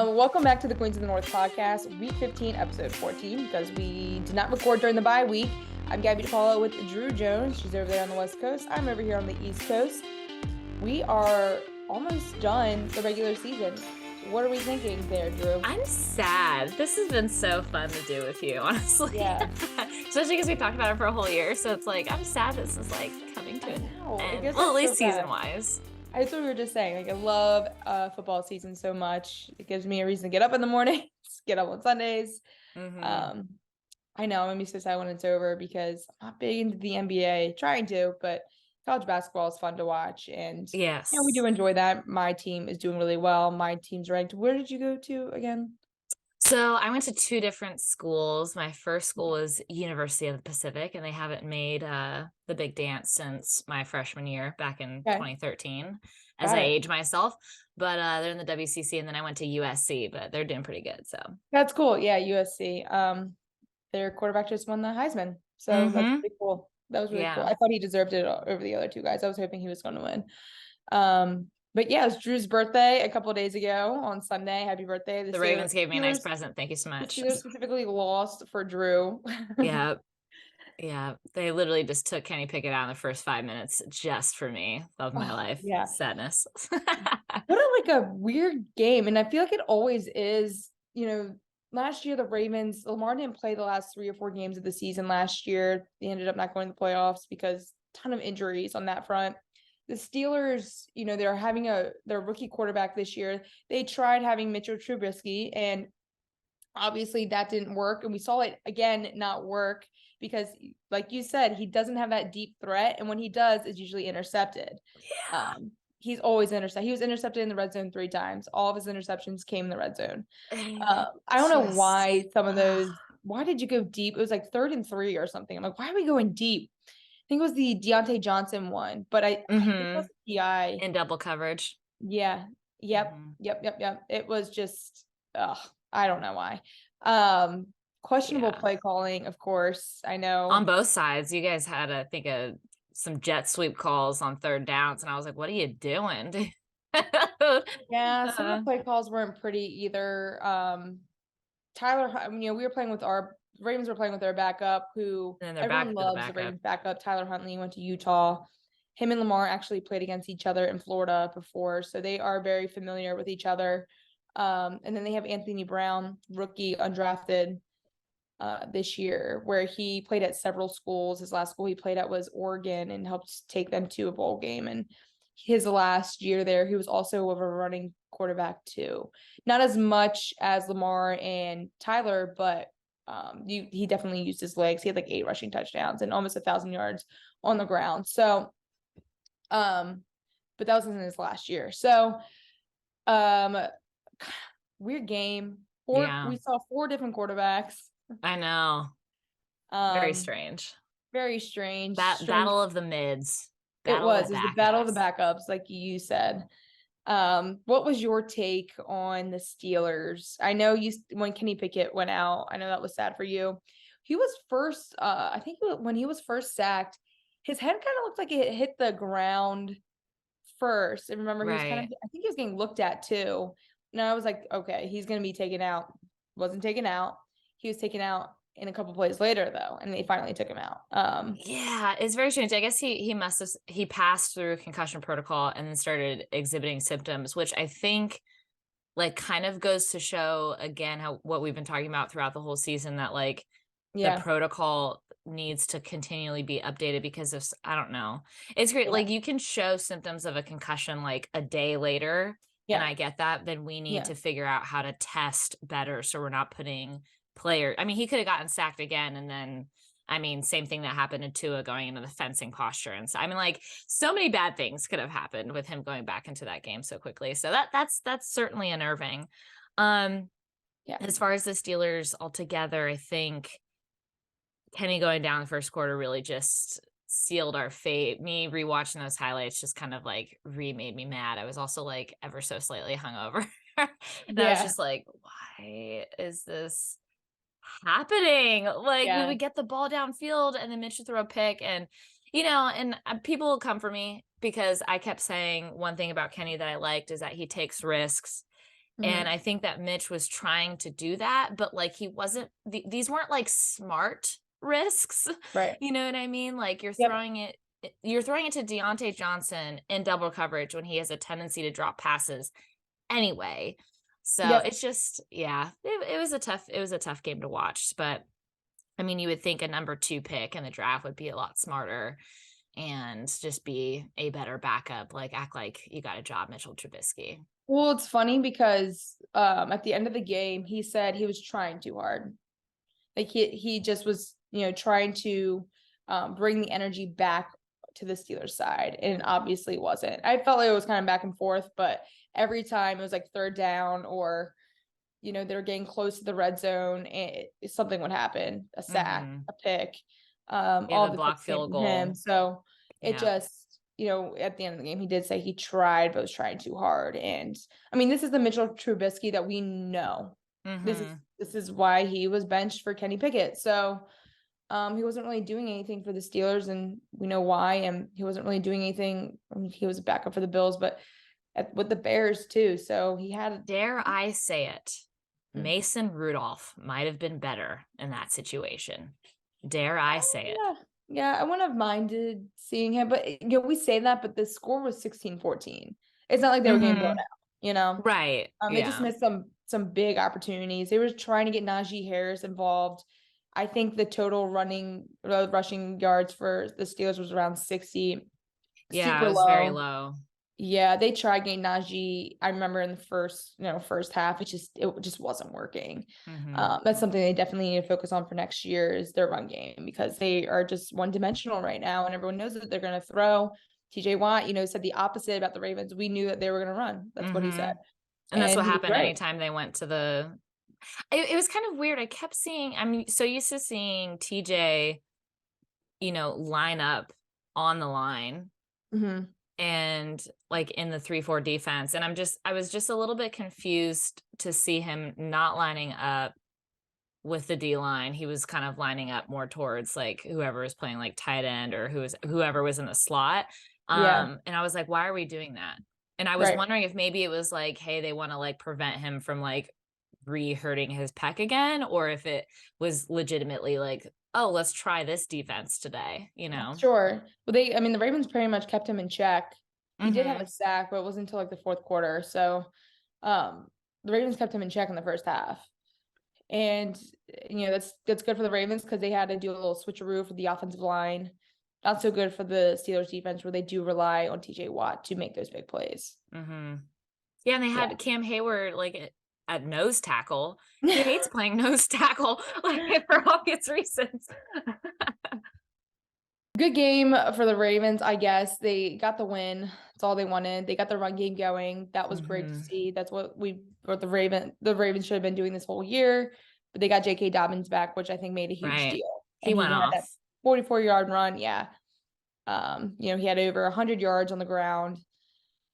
Welcome back to the Queens of the North podcast, week 15, episode 14, because we did not record during the bye week. I'm Gabby DePaulo with Drew Jones. She's over there on the West Coast. I'm over here on the East Coast. We are almost done the regular season. What are we thinking there, Drew? I'm sad. This has been so fun to do with you, honestly. Yeah. Especially because we talked about it for a whole year. So it's like, I'm sad this is like coming to an end. Well, at least season-wise. That's what we were just saying. Like, I love football season so much. It gives me a reason to get up in the morning, get up on Sundays. Mm-hmm. I know I'm gonna be so sad when it's over because I'm not big into the NBA, trying to, but college basketball is fun to watch. And yes, we do enjoy that. My team is doing really well. My team's ranked. Where did you go to again? So I went to two different schools. My first school was University of the Pacific, and they haven't made the big dance since my freshman year back in 2013 as I age myself. But they're in the WCC, and then I went to USC, but they're doing pretty good. So that's cool. Yeah, USC. Their quarterback just won the Heisman. So that's pretty cool. That was really cool. I thought he deserved it over the other two guys. I was hoping he was going to win. But yeah, it was Drew's birthday a couple of days ago on Sunday. Happy birthday. The Ravens gave me a nice present. Thank you so much. The Steelers specifically lost for Drew. Yeah. Yeah. They literally just took Kenny Pickett out in the first 5 minutes just for me. Love my life. Yeah. Sadness. What a weird game. And I feel like it always is, last year, the Ravens, Lamar didn't play the last 3 or 4 games of the season last year. They ended up not going to the playoffs because a ton of injuries on that front. The Steelers, they're having their rookie quarterback this year. They tried having Mitchell Trubisky, and obviously that didn't work. And we saw it again not work because, like you said, he doesn't have that deep threat. And when he does, it's usually intercepted. Yeah. He's always intercepted. He was intercepted in the red zone 3 times. All of his interceptions came in the red zone. I don't know why some of those. Why did you go deep? It was like 3rd and 3 or something. I'm like, why are we going deep? I think it was the Deontay Johnson one, but I think it was PI in double coverage. Yeah. Yep. It was just, I don't know why. Questionable play calling, of course. I know on both sides. You guys had, I think, some jet sweep calls on 3rd downs, and I was like, "What are you doing?" Yeah, some of the play calls weren't pretty either. Tyler, we were playing with Ravens were playing with their backup, who everyone loves. The Ravens backup, Tyler Huntley, went to Utah. Him and Lamar actually played against each other in Florida before, so they are very familiar with each other. And then they have Anthony Brown, rookie, undrafted, this year, where he played at several schools. His last school he played at was Oregon and helped take them to a bowl game. And his last year there, he was also a running quarterback too. Not as much as Lamar and Tyler, but he definitely used his legs. He had like 8 rushing touchdowns and almost 1,000 yards on the ground. So, but that was in his last year. So, weird game. We saw 4 different quarterbacks. I know. Very strange. Very strange. Battle of the mids. It was the battle of the backups, like you said. What was your take on the Steelers? I know when Kenny Pickett went out, I know that was sad for you. He was first, I think when he was first sacked, his head kind of looked like it hit the ground first. And remember, he was I think he was getting looked at too. And I was like, okay, he's going to be taken out. Wasn't taken out. He was taken out in a couple plays later, though, and they finally took him out. Yeah, it's very strange. I guess he passed through concussion protocol and then started exhibiting symptoms, which I think like kind of goes to show again what we've been talking about throughout the whole season, that like the protocol needs to continually be updated because of, I don't know. It's great. Like you can show symptoms of a concussion like a day later. And I get that. Then we need to figure out how to test better so we're not putting players. I mean, he could have gotten sacked again, and then same thing that happened to Tua going into the fencing posture. And so like so many bad things could have happened with him going back into that game so quickly. So that's certainly unnerving. As far as the Steelers altogether, I think Kenny going down the first quarter really just sealed our fate. Me rewatching those highlights just kind of like made me mad. I was also like ever so slightly hungover. And I was just like, why is this happening? Like we would get the ball downfield and then Mitch would throw a pick, and and people will come for me because I kept saying one thing about Kenny that I liked is that he takes risks. And I think that Mitch was trying to do that, but like he wasn't, these weren't like smart risks. Right. You know what I mean? Like you're Yep. throwing it to Deontay Johnson in double coverage when he has a tendency to drop passes anyway. So Yep. it's just, yeah, it was a tough game to watch. But I mean, you would think a number 2 pick in the draft would be a lot smarter and just be a better backup, like act like you got a job, Mitchell Trubisky. Well, it's funny because at the end of the game, he said he was trying too hard. Like he just was, trying to bring the energy back to the Steelers side, and obviously wasn't. I felt like it was kind of back and forth, but every time it was like third down or they were getting close to the red zone, something would happen, a sack, a pick, all the the block picks came field from him. goal. So it just, at the end of the game, he did say he tried, but was trying too hard. And I mean, this is the Mitchell Trubisky that we know. This is why he was benched for Kenny Pickett. So he wasn't really doing anything for the Steelers, and we know why. And he wasn't really doing anything. I mean, he was a backup for the Bills, but with the Bears too. So he had. Dare I say it? Mason Rudolph might have been better in that situation. Dare I say it? Yeah, I wouldn't have minded seeing him, but we say that, but the score was 16-14. It's not like they were getting blown out, Right. They just missed some big opportunities. They were trying to get Najee Harris involved. I think the total rushing yards for the Steelers was around 60. Yeah, super it was low. very low. Yeah, they tried getting Najee. I remember in the first half, it just wasn't working. That's something they definitely need to focus on for next year is their run game, because they are just one dimensional right now, and everyone knows that they're going to throw. TJ Watt, said the opposite about the Ravens. We knew that they were going to run. That's what he said. And that's what happened anytime they went to the. It was kind of weird. I kept seeing. I'm so used to seeing TJ, line up on the line. And like in the 3-4 defense. And I was just a little bit confused to see him not lining up with the D line. He was kind of lining up more towards like whoever was playing like tight end or whoever was in the slot. And I was like, why are we doing that? And I was wondering if maybe it was like, hey, they want to like prevent him from like re-hurting his pec again, or if it was legitimately like, oh, let's try this defense today, Sure. Well, the Ravens pretty much kept him in check. He did have a sack, but it wasn't until like the fourth quarter. So the Ravens kept him in check in the first half. And that's good for the Ravens because they had to do a little switcheroo for the offensive line. Not so good for the Steelers defense, where they do rely on TJ Watt to make those big plays. Yeah, and they had Cam Hayward like at nose tackle. He hates playing nose tackle, like for obvious reasons. Good game for the Ravens, I guess. They got the win. That's all they wanted. They got the run game going. That was great to see. That's what the Ravens should have been doing this whole year. But they got J.K. Dobbins back, which I think made a huge deal. He went off. That 44-yard run. Yeah. He had over 100 yards on the ground.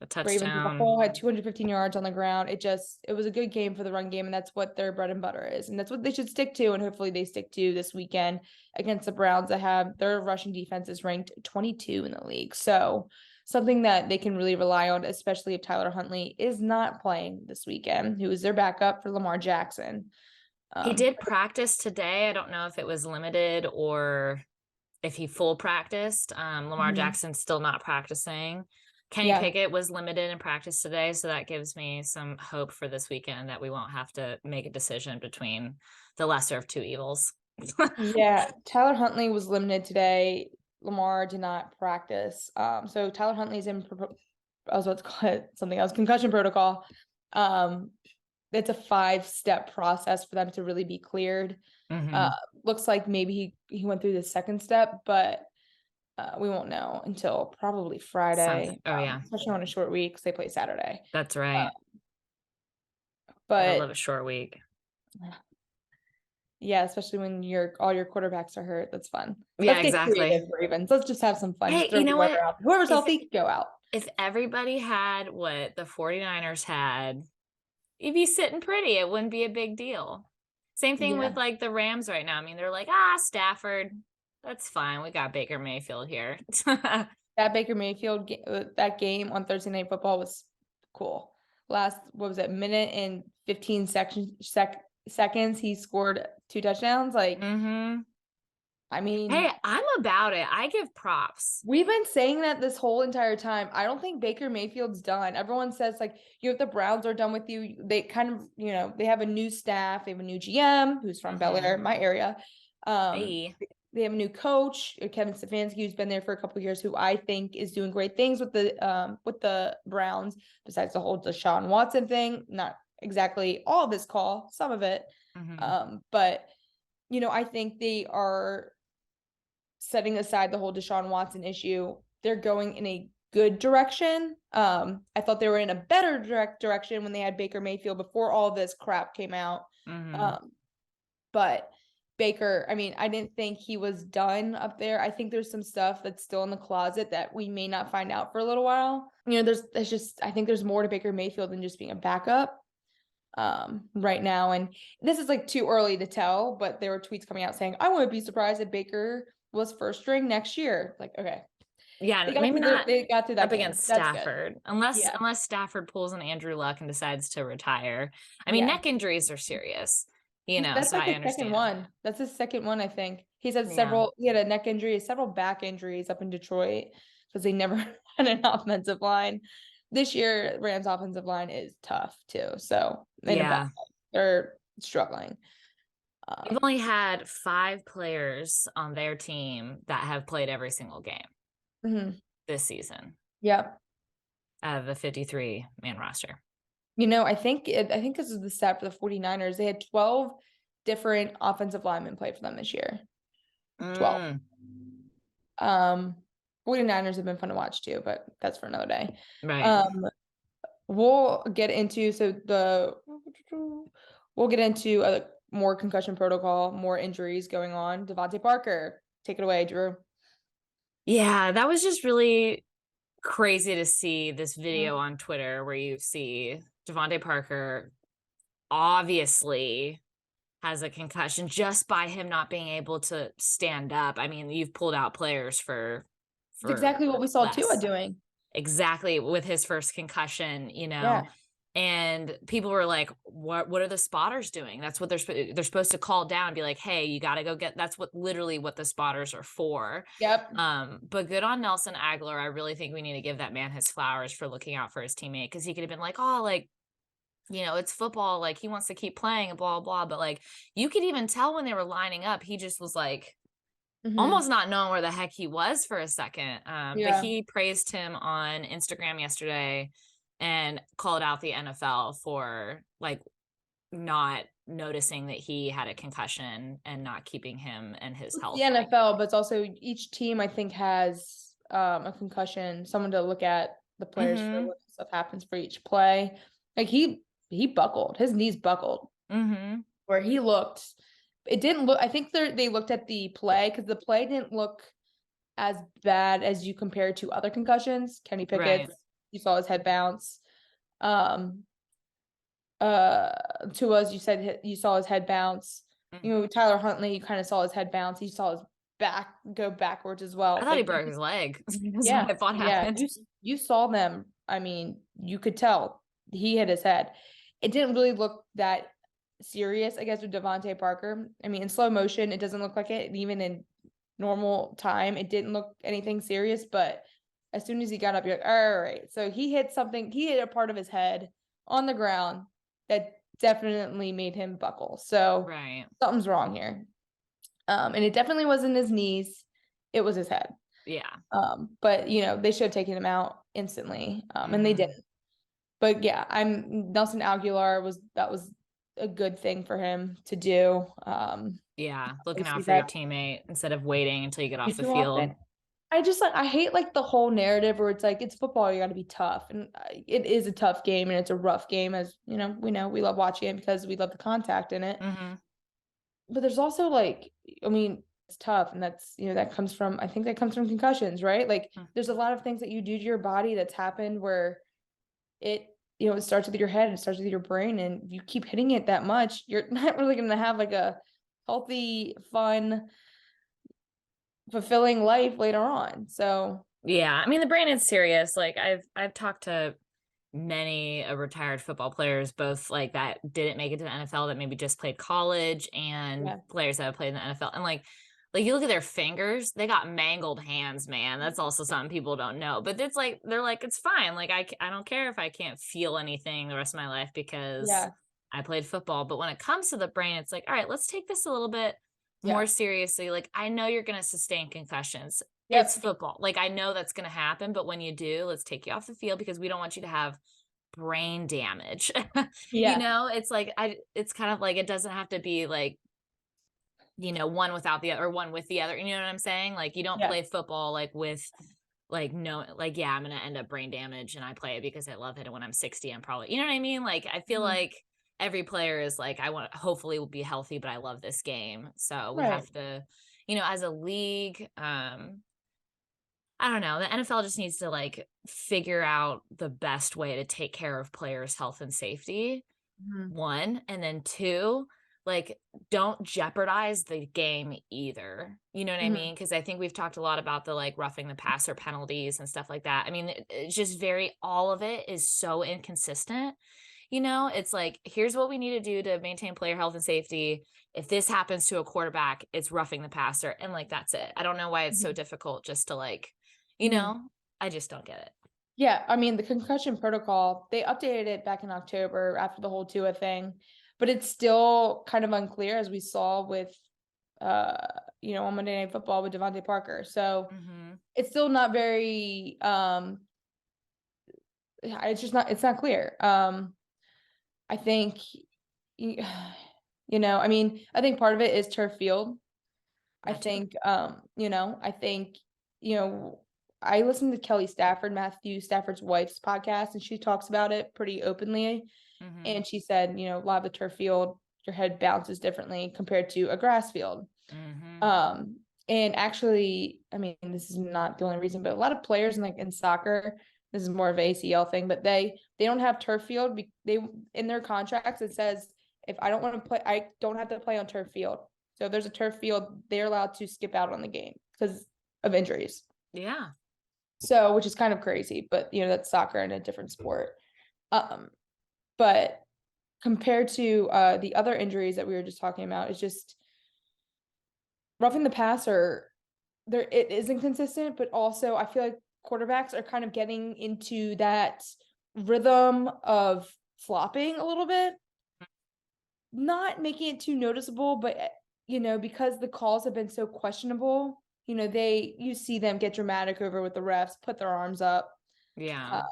A touchdown. Ravens as a whole had 215 yards on the ground. It was a good game for the run game, and that's what their bread and butter is. And that's what they should stick to, and hopefully they stick to this weekend against the Browns that have their rushing defense is ranked 22 in the league. So something that they can really rely on, especially if Tyler Huntley is not playing this weekend, who is their backup for Lamar Jackson. He did practice today. I don't know if it was limited or if he full practiced. Lamar Jackson's still not practicing. Kenny Pickett was limited in practice today, so that gives me some hope for this weekend that we won't have to make a decision between the lesser of two evils. Yeah, Tyler Huntley was limited today. Lamar did not practice. So Tyler Huntley's in, I was about to call it something else, concussion protocol. It's a 5-step process for them to really be cleared. Looks like maybe he went through the second step, but we won't know until probably Friday. Especially on a short week because they play Saturday. That's right. But I love a short week. Yeah, especially when all your quarterbacks are hurt. That's fun. Yeah, exactly. Ravens. Let's just have some fun. Hey, you know what? Whoever's healthy, go out. If everybody had what the 49ers had, you'd be sitting pretty. It wouldn't be a big deal. Same thing with like the Rams right now. I mean, they're like, Stafford, that's fine. We got Baker Mayfield here. That Baker Mayfield that game on Thursday Night Football was cool. last, what was it, minute and 15 seconds, he scored 2 touchdowns. Like, I mean, hey, I'm about it. I give props. We've been saying that this whole entire time. I don't think Baker Mayfield's done. Everyone says like, the Browns are done with you. They kind of, they have a new staff. They have a new GM who's from Bel Air, my area. Hey. They have a new coach, Kevin Stefanski, who's been there for a couple of years, who I think is doing great things with the Browns. Besides the whole Deshaun Watson thing, not exactly all of his call, some of it. But I think they are setting aside the whole Deshaun Watson issue. They're going in a good direction. I thought they were in a better direction when they had Baker Mayfield before all this crap came out. But Baker, I mean, I didn't think he was done up there. I think there's some stuff that's still in the closet that we may not find out for a little while. I think there's more to Baker Mayfield than just being a backup right now. And this is like too early to tell, but there were tweets coming out saying, I wouldn't be surprised if Baker was first string next year. Like, okay. Yeah, maybe not. They got through that up game. against Stafford, unless Stafford pulls an Andrew Luck and decides to retire. I mean, neck injuries are serious. That's so like I his understand. second one. That's his second one, I think. He's had several. He had a neck injury, several back injuries up in Detroit because they never had an offensive line. This year, Rams' offensive line is tough too. So they're struggling. They've only had 5 players on their team that have played every single game this season. Yep. Out of the 53-man roster. I think this is the stat for the 49ers. They had 12 different offensive linemen play for them this year. 12. 49ers have been fun to watch too, but that's for another day. Right. We'll get into more concussion protocol, more injuries going on. Devontae Parker, take it away, Drew. Yeah, that was just really crazy to see this video on Twitter where you see Devontae Parker obviously has a concussion just by him not being able to stand up. I mean, you've pulled out players for It's exactly what we saw Tua doing. Exactly, with his first concussion, and people were like, what are the spotters doing? That's what they're supposed to call down and be like, hey, you got to go get, that's literally what the spotters are for. Yep. But good on Nelson Aguilar. I really think we need to give that man his flowers for looking out for his teammate, because he could have been like, oh, like, it's football, like he wants to keep playing and blah, blah, but like you could even tell when they were lining up, he just was like almost not knowing where the heck he was for a second. But he praised him on Instagram yesterday and called out the NFL for like not noticing that he had a concussion and not keeping him and his health. The NFL, but it's also each team I think has a concussion, someone to look at the players for what stuff happens for each play. Like he buckled, his knees buckled, where he looked. It didn't look. I think they looked at the play because the play didn't look as bad as you compare to other concussions. Kenny Pickett, you saw his head bounce. Tua's, you said you saw his head bounce. Tyler Huntley, you kind of saw his head bounce. You saw his back go backwards as well. I thought he broke his leg. That's what I thought happened. You saw them. I mean, you could tell he hit his head. It didn't really look that serious, I guess, with Devontae Parker. I mean, in slow motion, it doesn't look like it. Even in normal time, it didn't look anything serious. But as soon as he got up, you're like, all right. So he hit something. He hit a part of his head on the ground that definitely made him buckle. So something's wrong here. And it definitely wasn't his knees. It was his head. Yeah. But they should have taken him out instantly. And they didn't. But yeah, Nelson Aguilar that was a good thing for him to do. Looking out for your teammate instead of waiting until you get off the field. I hate like the whole narrative where it's like, it's football, you got to be tough. And it is a tough game and it's a rough game, as we love watching it because we love the contact in it. But there's also like, I mean, it's tough. And that's, that comes from concussions, right? Like there's a lot of things that you do to your body that's happened where it starts with your head and it starts with your brain. And if you keep hitting it that much, you're not really going to have like a healthy, fun, fulfilling life later on. So I mean, the brain is serious. Like I've talked to many retired football players, both like that didn't make it to the NFL, that maybe just played college, and players that have played in the NFL. And like you look at their fingers, they got mangled hands, man. That's also something people don't know. But it's like, they're like, it's fine. Like I don't care if I can't feel anything the rest of my life because I played football. But when it comes to the brain, it's like, all right, let's take this a little bit more seriously. Like, I know you're going to sustain concussions. It's football. Like, I know that's going to happen, but when you do, let's take you off the field because we don't want you to have brain damage. You know, it's like, it's kind of like, it doesn't have to be like, you know, one without the other or one with the other. You know what I'm saying? Like, you don't play football like with like, no, like, yeah, I'm going to end up brain damage and I play it because I love it. And when I'm 60, I'm probably, you know what I mean? Like, I feel like every player is like, I want, hopefully will be healthy, but I love this game. So we have to, you know, as a league, I don't know. The NFL just needs to like figure out the best way to take care of players' health and safety. One, and then two, like, don't jeopardize the game either. You know what I mean? Because I think we've talked a lot about the like roughing the passer penalties and stuff like that. I mean, it's just all of it is so inconsistent. You know, it's like, here's what we need to do to maintain player health and safety. If this happens to a quarterback, it's roughing the passer. And like, that's it. I don't know why it's so difficult just to like, you know, I just don't get it. Yeah, I mean, the concussion protocol, they updated it back in October after the whole Tua thing, but it's still kind of unclear, as we saw with, you know, on Monday Night Football with Devontae Parker. So it's still not very, it's not clear. I think, you know, I mean, I think part of it is turf field. I think, you know, I listened to Kelly Stafford, Matthew Stafford's wife's podcast, and she talks about it pretty openly. And she said, you know, a lot of the turf field, your head bounces differently compared to a grass field. And actually, I mean, this is not the only reason, but a lot of players in soccer, this is more of an ACL thing, but they don't have turf field. They in their contracts it says, if I don't want to play, I don't have to play on turf field. So if there's a turf field, they're allowed to skip out on the game because of injuries. Yeah. So, which is kind of crazy, but you know, that's soccer and a different sport. But compared to the other injuries that we were just talking about, it's just roughing the passer. There, it is inconsistent, but also I feel like quarterbacks are kind of getting into that rhythm of flopping a little bit, not making it too noticeable, but you know, because the calls have been so questionable, you know, you see them get dramatic over with the refs, put their arms up. Yeah.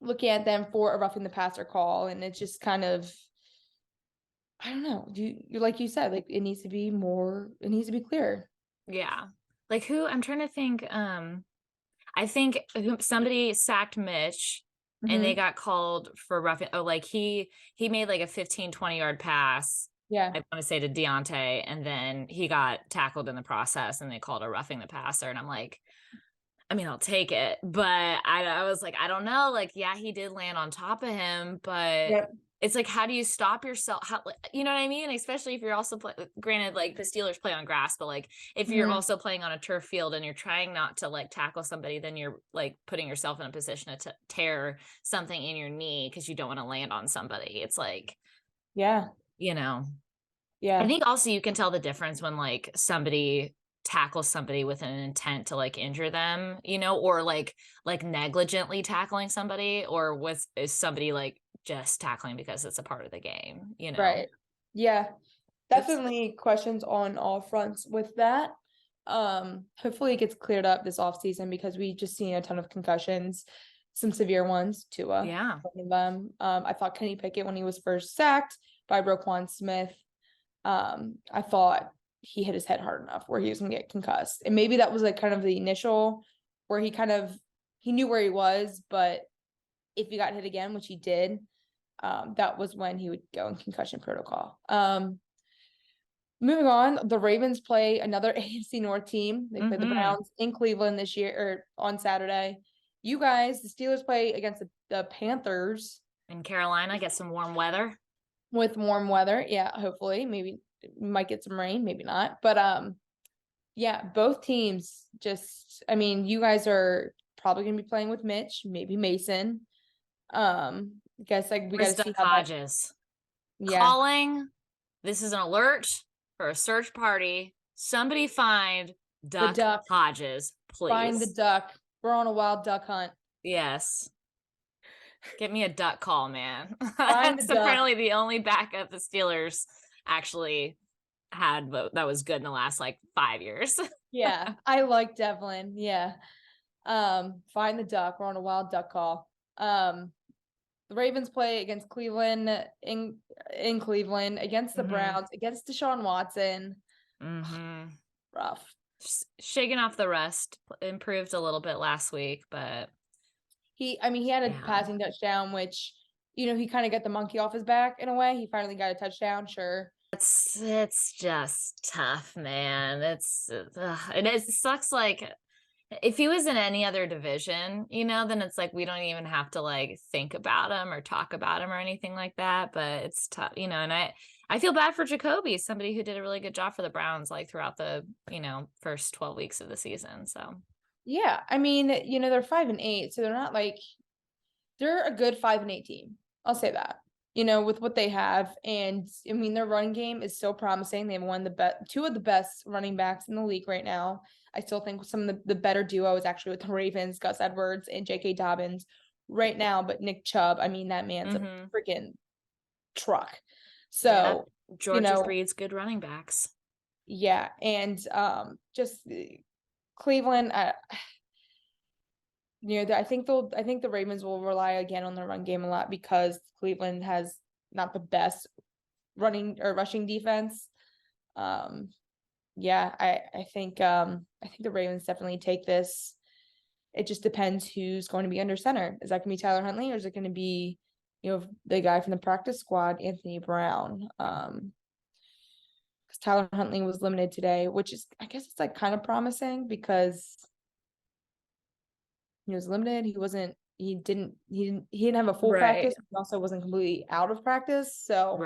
Looking at them for a roughing the passer call. And it's just kind of, I don't know. You like you said, like it needs to be clearer. Yeah. Like I'm trying to think, I think somebody sacked Mitch and they got called for roughing. Oh, like he made like a 15-20 yard pass. Yeah. I want to say to Deontay, and then he got tackled in the process and they called a roughing the passer. And I'm like, I mean, I'll take it. But I was like, I don't know. Like, yeah, he did land on top of him, but it's like, how do you stop yourself? How, you know what I mean? Especially if you're also granted, like the Steelers play on grass, but like if you're also playing on a turf field and you're trying not to like tackle somebody, then you're like putting yourself in a position to tear something in your knee because you don't want to land on somebody. It's like, you know, I think also you can tell the difference when like somebody tackles somebody with an intent to like injure them, you know, or like negligently tackling somebody, or is somebody like just tackling because it's a part of the game, you know? Right. Yeah. Definitely questions on all fronts with that. Hopefully it gets cleared up this off season because we just seen a ton of concussions, some severe ones, Tua. Yeah. One of them. I thought Kenny Pickett when he was first sacked by Roquan Smith. I thought he hit his head hard enough where he was gonna get concussed. And maybe that was like kind of the initial where he knew where he was, but if he got hit again, which he did, that was when he would go in concussion protocol. Moving on, the Ravens play another AFC North team. They play the Browns in Cleveland this year, or on Saturday. You guys, the Steelers play against the Panthers. In Carolina, get some warm weather. With warm weather, yeah, hopefully. Maybe might get some rain, maybe not. But yeah, both teams just, I mean, you guys are probably gonna be playing with Mitch, maybe Mason. Guess like we Where's gotta see Duck how that. Hodges? Yeah, Calling. This is an alert for a search party. Somebody find the Duck duck. Hodges, Find the please. duck. We're on a wild duck hunt. Yes. Get me a duck call, man. Find the That's duck. apparently the only backup the Steelers actually had that was good in the last like 5 years. Yeah, I like Devlin. Yeah. Find the duck. We're on a wild duck call. The Ravens play against Cleveland in Cleveland, against the Browns, against Deshaun Watson. Rough. Shaking off the rust. Improved a little bit last week, but he had a passing touchdown, which, he kind of got the monkey off his back in a way. He finally got a touchdown, sure. It's just tough, man. It sucks. Like, if he was in any other division, then it's like we don't even have to like think about him or talk about him or anything like that. But it's tough, and I feel bad for Jacoby, somebody who did a really good job for the Browns, like throughout the first 12 weeks of the season. So yeah, they're 5-8, so they're not like, they're a good 5-8 team. I'll say that. With what they have, and their running game is so promising. They have two of the best running backs in the league right now. I still think some of the better duo is actually with the Ravens, Gus Edwards and J.K. Dobbins right now. But Nick Chubb, that man's a freaking truck. So Georgia breeds good running backs. Yeah, and just Cleveland. I think the Ravens will rely again on the run game a lot because Cleveland has not the best running or rushing defense. Yeah, I think the Ravens definitely take this. It just depends who's going to be under center. Is that going to be Tyler Huntley, or is it going to be, the guy from the practice squad, Anthony Brown? Because Tyler Huntley was limited today, which is, I guess, it's like kind of promising because he was limited. He didn't have a full practice. He also wasn't completely out of practice. So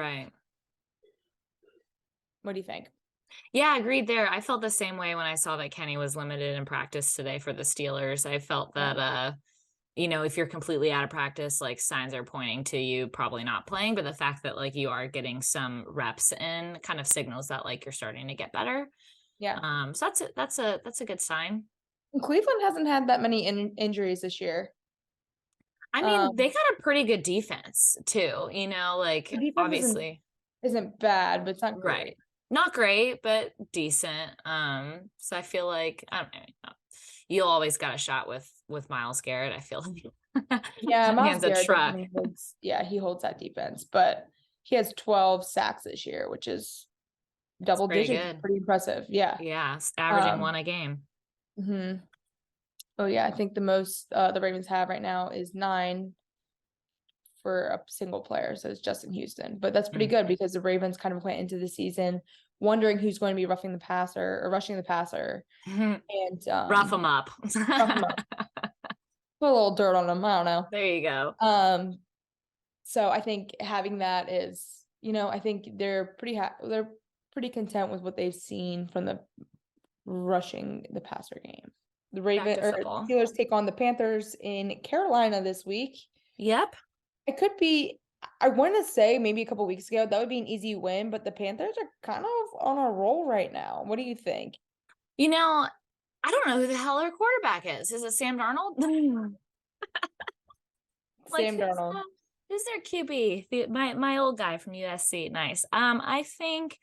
what do you think? Yeah, agreed there. I felt the same way when I saw that Kenny was limited in practice today for the Steelers. I felt that if you're completely out of practice, like signs are pointing to you probably not playing, but the fact that like you are getting some reps in kind of signals that like you're starting to get better. Yeah. So that's a good sign. Cleveland hasn't had that many injuries this year. I mean, they got a pretty good defense too, like obviously isn't bad, but it's not great. Right. Not great, but decent. So I feel like I don't know. You always got a shot with Myles Garrett. I feel like yeah, Myles Garrett truck. He holds that defense, but he has 12 sacks this year, which is double digits. Pretty impressive. Yeah. Yeah, averaging one a game. Oh yeah, I think the most the Ravens have right now is 9 for a single player, so it's Justin Houston. But that's pretty good because the Ravens kind of went into the season wondering who's going to be rushing the passer, and rough them up. Put a little dirt on them. I don't know. There you go. So I think having that is, I think they're pretty content with what they've seen from the rushing the passer game. The Steelers take on the Panthers in Carolina this week. Yep. It could be, I want to say maybe a couple weeks ago, that would be an easy win, but the Panthers are kind of on a roll right now. What do you think? I don't know who the hell their quarterback is. Is it Sam Darnold? Sam Darnold. Who's their QB? My old guy from USC. Nice. I think,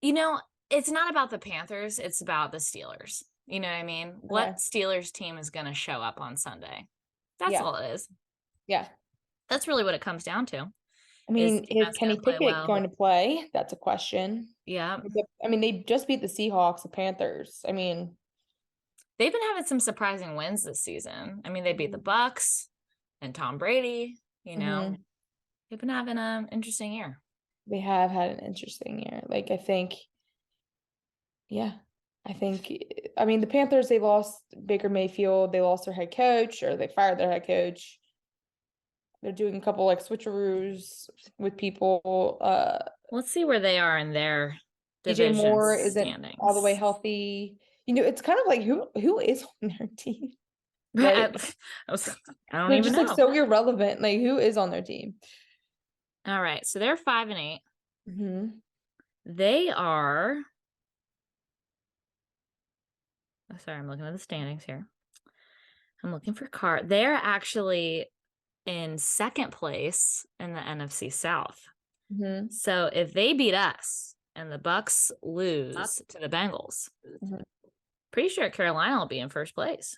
it's not about the Panthers. It's about the Steelers. You know what I mean? Okay. What Steelers team is going to show up on Sunday? That's all it is. Yeah. That's really what it comes down to. Is Kenny Pickett going to play? That's a question. Yeah. They just beat the Seahawks, the Panthers. They've been having some surprising wins this season. They beat the Bucks and Tom Brady. They've been having an interesting year. They have had an interesting year. The Panthers, they lost Baker Mayfield. They lost their head coach, or they fired their head coach. They're doing a couple like switcheroos with people. Let's see where they are in their DJ Moore isn't all the way healthy. It's kind of like who is on their team? Right? I don't They're even just like know. so irrelevant. Like, who is on their team? All right, so they're 5-8. Mm-hmm. They are. Oh, sorry, I'm looking at the standings here. I'm looking for They're actually in second place in the NFC South. Mm-hmm. So if they beat us and the Bucks lose to the Bengals, pretty sure Carolina will be in first place.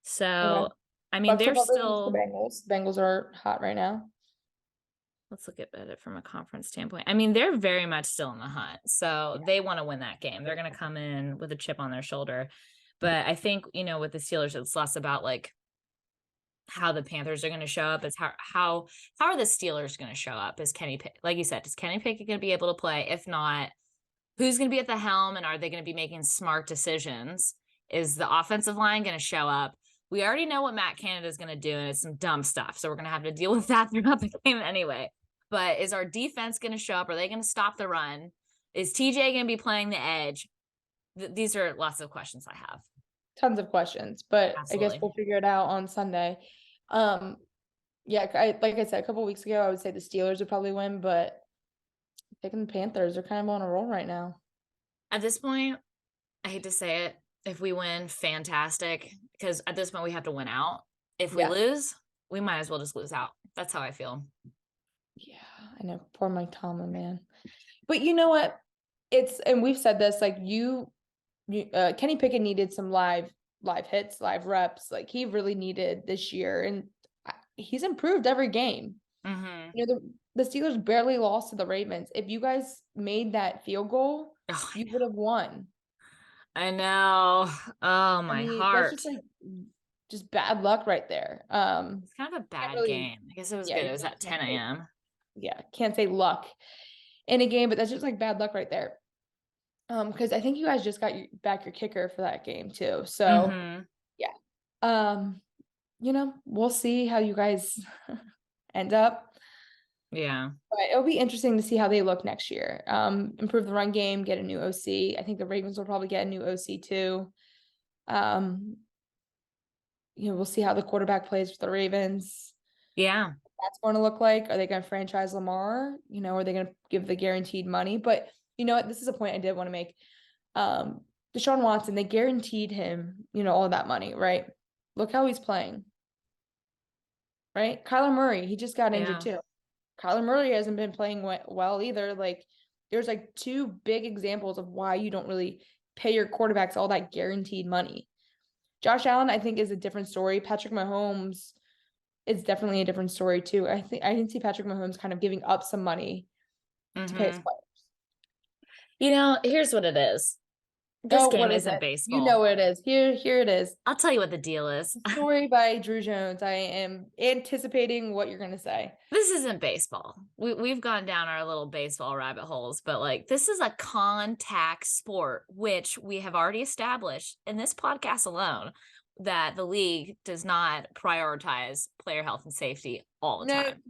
So, Okay. I mean, Bucks will they're probably lose to still. Bengals. Bengals are hot right now. Let's look at it from a conference standpoint. I mean, they're very much still in the hunt. So they want to win that game. They're going to come in with a chip on their shoulder. But I think, with the Steelers, it's less about like how the Panthers are going to show up. It's how are the Steelers going to show up? Is like you said, is Kenny Pickett going to be able to play? If not, who's going to be at the helm, and are they going to be making smart decisions? Is the offensive line going to show up? We already know what Matt Canada is going to do, and it's some dumb stuff. So we're going to have to deal with that throughout the game anyway. But is our defense going to show up? Are they going to stop the run? Is TJ going to be playing the edge? These are lots of questions I have. Tons of questions, but Absolutely. I guess we'll figure it out on Sunday. Yeah, like I said, a couple weeks ago, I would say the Steelers would probably win, but picking the Panthers are kind of on a roll right now. At this point, I hate to say it, if we win, fantastic, because at this point we have to win out. If we lose, we might as well just lose out. That's how I feel. Yeah, I know. Poor Mike Tomlin, man. But you know what? And we've said this, like Kenny Pickett needed some live hits, live reps. Like he really needed this year, and he's improved every game. Mm-hmm. The Steelers barely lost to the Ravens. If you guys made that field goal, you would have won. I know. Oh, my heart. That's just bad luck right there. It's kind of a bad game. I guess it was good. It was at 10 a.m. Yeah, can't say luck in a game, but that's just like bad luck right there. Because I think you guys just got back your kicker for that game too. So yeah. We'll see how you guys end up. Yeah. But it'll be interesting to see how they look next year. Improve the run game, get a new OC. I think the Ravens will probably get a new OC too. We'll see how the quarterback plays for the Ravens. Yeah. That's going to look like. Are they going to franchise Lamar? Are they going to give the guaranteed money? But you know what? This is a point I did want to make. Deshaun Watson, they guaranteed him, all that money, right? Look how he's playing. Right? Kyler Murray, he just got injured too. Kyler Murray hasn't been playing well either. Like, there's like two big examples of why you don't really pay your quarterbacks all that guaranteed money. Josh Allen, I think, is a different story. Patrick Mahomes is definitely a different story too. I think I can see Patrick Mahomes kind of giving up some money to pay his players. Here's what it is. This game isn't baseball. You know what it is. Here it is. I'll tell you what the deal is. Story by Drew Jones. I am anticipating what you're going to say. This isn't baseball. We've gone down our little baseball rabbit holes, but like this is a contact sport, which we have already established in this podcast alone that the league does not prioritize player health and safety all the time.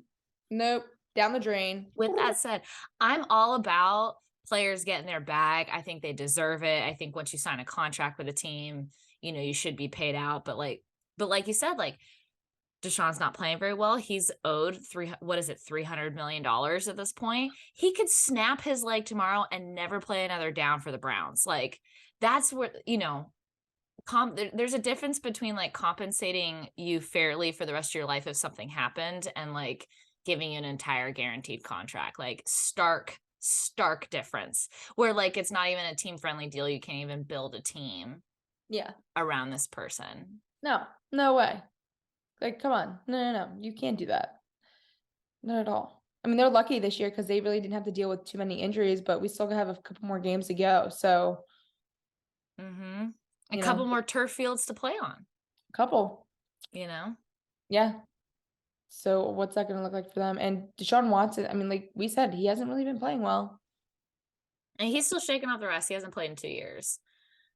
Nope. Down the drain. With that said, I'm all about players getting their bag. I think they deserve it. I think once you sign a contract with a team, you should be paid out. But like you said, like Deshaun's not playing very well. He's owed $300 million at this point. He could snap his leg tomorrow and never play another down for the Browns. Like that's where, there's a difference between like compensating you fairly for the rest of your life if something happened and like giving you an entire guaranteed contract. Like stark difference where like it's not even a team friendly deal. You can't even build a team around this person. No way. Like, come on. No. You can't do that. Not at all. I mean, they're lucky this year because they really didn't have to deal with too many injuries, but we still have a couple more games to go. So a couple more turf fields to play on. A couple. Yeah. So what's that going to look like for them? And Deshaun Watson, I mean, like we said, he hasn't really been playing well. And he's still shaking off the rest. He hasn't played in 2 years.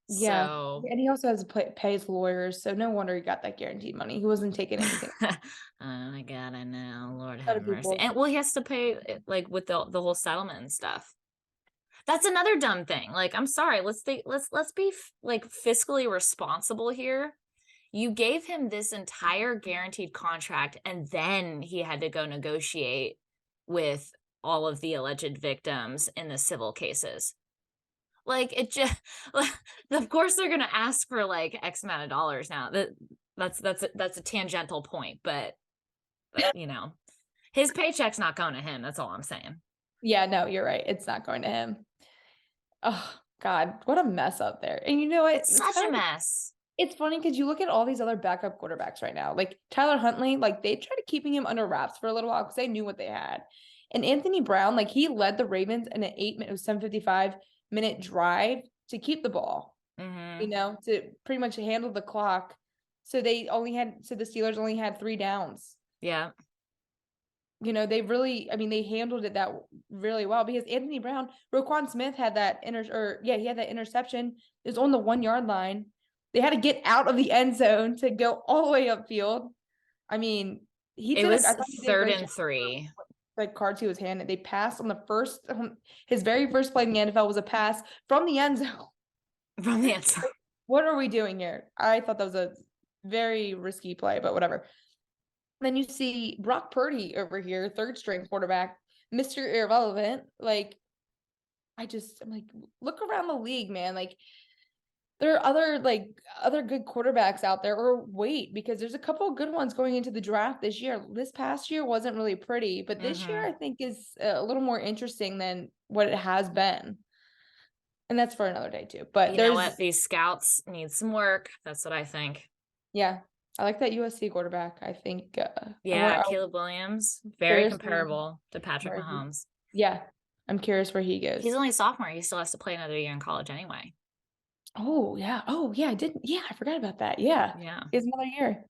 Yeah. So... And he also has to pay his lawyers. So no wonder he got that guaranteed money. He wasn't taking anything. Oh my God, I know. Lord have mercy. And he has to pay like with the whole settlement and stuff. That's another dumb thing. Like, I'm sorry. Let's be like fiscally responsible here. you gave him this entire guaranteed contract, and then he had to go negotiate with all of the alleged victims in the civil cases. Like, it just, of course they're gonna ask for like X amount of dollars now. That's a tangential point, but you know, his paycheck's not going to him. That's all I'm saying. Yeah, no, you're right. It's not going to him. Oh God, what a mess up there. And you know what? It's such a mess. It's funny because you look at all these other backup quarterbacks right now, like Tyler Huntley, like they tried keeping him under wraps for a little while because they knew what they had. And Anthony Brown, like he led the Ravens in an 7:55-minute drive to keep the ball, Mm-hmm. To pretty much handle the clock. So the Steelers only had 3 downs. Yeah. They really, they handled it that really well because Anthony Brown, Roquan Smith had that he had that interception. It was on the 1-yard line. They had to get out of the end zone to go all the way upfield. I thought he did 3rd and 3. Like cards he was handed. They passed on his very first play in the NFL was a pass from the end zone. From the end zone. What are we doing here? I thought that was a very risky play, but whatever. Then you see Brock Purdy over here, 3rd string quarterback, Mr. Irrelevant. Like, I'm like, look around the league, man. Like, there are other good quarterbacks out there, or wait, because there's a couple of good ones going into the draft this year. This past year wasn't really pretty, but this year I think is a little more interesting than what it has been. And that's for another day too. But you know what? These scouts need some work. That's what I think. Yeah. I like that USC quarterback. I think. Caleb Williams, very comparable to Patrick Mahomes. Yeah. I'm curious where he goes. He's only a sophomore. He still has to play another year in college anyway. Oh, yeah. I didn't. Yeah, I forgot about that. Yeah. Yeah. He has another year.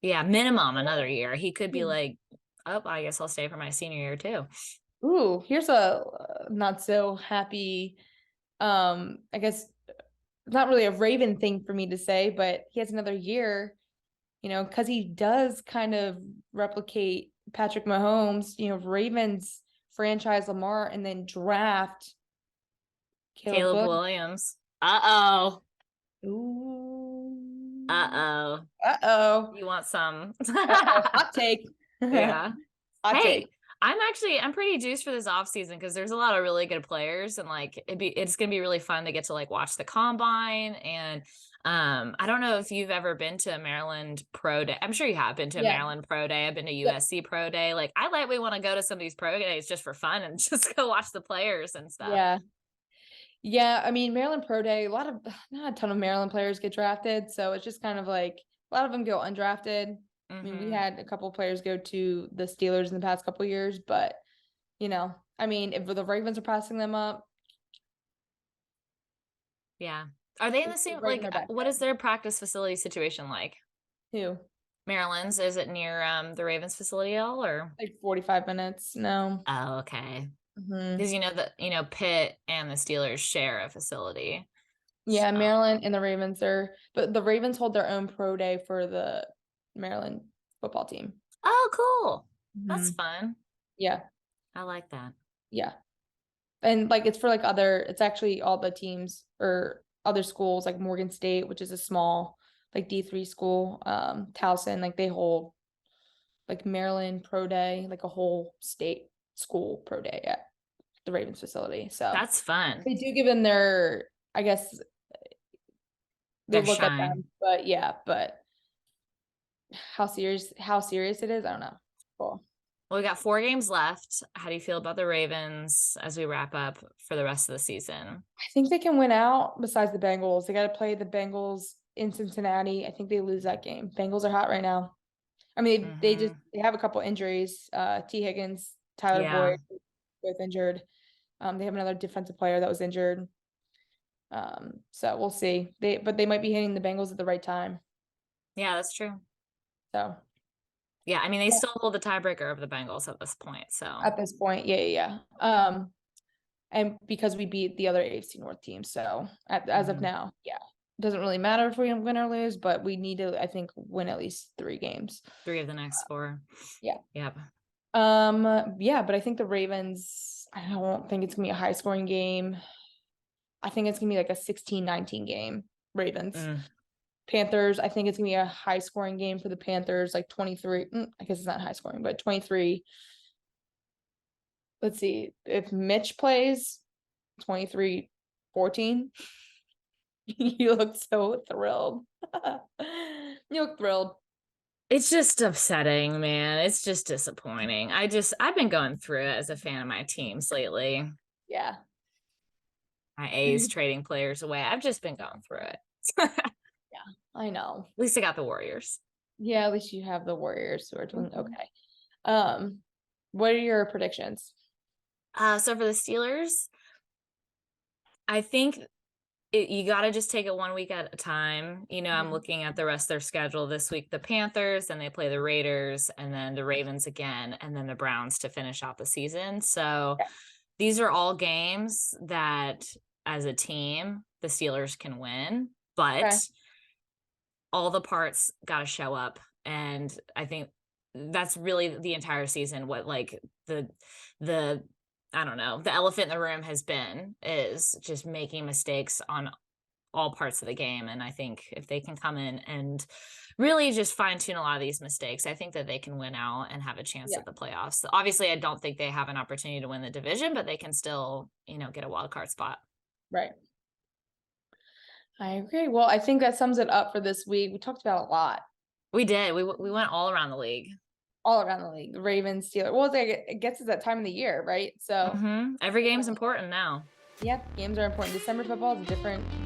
Yeah, minimum another year. He could be like, oh, I guess I'll stay for my senior year too. Ooh, here's a not so happy, I guess not really a Raven thing for me to say, but he has another year, because he does kind of replicate Patrick Mahomes, Ravens franchise Lamar and then draft Caleb Williams. Uh-oh. Ooh. Uh-oh. Uh-oh. You want some? Hot take. Yeah. Hot take. I'm pretty juiced for this offseason because there's a lot of really good players, and like it's gonna be really fun to get to like watch the combine. And I don't know if you've ever been to a Maryland Pro Day. I'm sure you have been to a Maryland Pro Day. I've been to USC Pro Day. Like I lightly want to go to some of these pro days just for fun and just go watch the players and stuff. Yeah, Maryland Pro Day, not a ton of Maryland players get drafted, so it's just kind of like a lot of them go undrafted. We had a couple of players go to the Steelers in the past couple of years, but if the Ravens are passing them up. Yeah. Are they in the same, like, what is their practice facility situation like? Who? Maryland's. Is it near the Ravens facility at all, or? Like 45 minutes. No. Oh, okay. Because Pitt and the Steelers share a facility. Yeah, Maryland and the Ravens but the Ravens hold their own pro day for the Maryland football team. Oh, cool. That's fun. Yeah. I like that. Yeah. And like it's for like it's actually all the teams or other schools like Morgan State, which is a small like D3 school, Towson, like they hold like Maryland Pro Day, like a whole state school pro day at the Ravens facility. So that's fun. They do give them their, I guess they look at them, but how serious it is, I don't know. Cool. Well, we got 4 games left. How do you feel about the Ravens as we wrap up for the rest of the season? I think they can win out besides the Bengals. They got to play the Bengals in Cincinnati. I think they lose that game. Bengals are hot right now. They have a couple injuries. T. Higgins, Tyler Boyd, both injured. They have another defensive player that was injured. So we'll see. But they might be hitting the Bengals at the right time. Yeah, that's true. So yeah, they still hold the tiebreaker of the Bengals at this point. So at this point, yeah. And because we beat the other AFC North team, so as of now, it doesn't really matter if we win or lose, but we need to, I think, win at least 3 games. 3 of the next 4. Yeah. Yep. But I think the Ravens, I don't think it's gonna be a high scoring game. I think it's gonna be like a 16-19 game. Ravens. Panthers, I think it's gonna be a high scoring game for the Panthers, like 23. I guess it's not high scoring, but 23. Let's see. If Mitch plays 23-14, you look so thrilled. You look thrilled. It's just upsetting, man. It's just disappointing. I've been going through it as a fan of my teams lately. Yeah. My A's trading players away. I've just been going through it. Yeah, I know. At least I got the Warriors. Yeah, at least you have the Warriors who are doing okay. What are your predictions? So for the Steelers, I think you got to just take it 1 week at a time. I'm looking at the rest of their schedule this week, the Panthers, then they play the Raiders, and then the Ravens again, and then the Browns to finish out the season. So these are all games that as a team, the Steelers can win, but all the parts got to show up. And I think that's really the entire season. What like the I don't know, the elephant in the room is just making mistakes on all parts of the game. And I think if they can come in and really just fine tune a lot of these mistakes, I think that they can win out and have a chance at the playoffs. Obviously, I don't think they have an opportunity to win the division, but they can still, get a wild card spot. Right. I agree. Well, I think that sums it up for this week. We talked about a lot. We did. We went all around the league. All around the league. The Ravens, Steelers. Well, it gets us that time of the year, right? So every game's important now. Yep, games are important. December football is a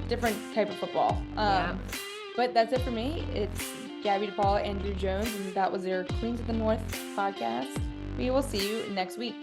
different type of football. But that's it for me. It's Gabby DePaul, Andrew Jones, and that was your Queens of the North podcast. We will see you next week.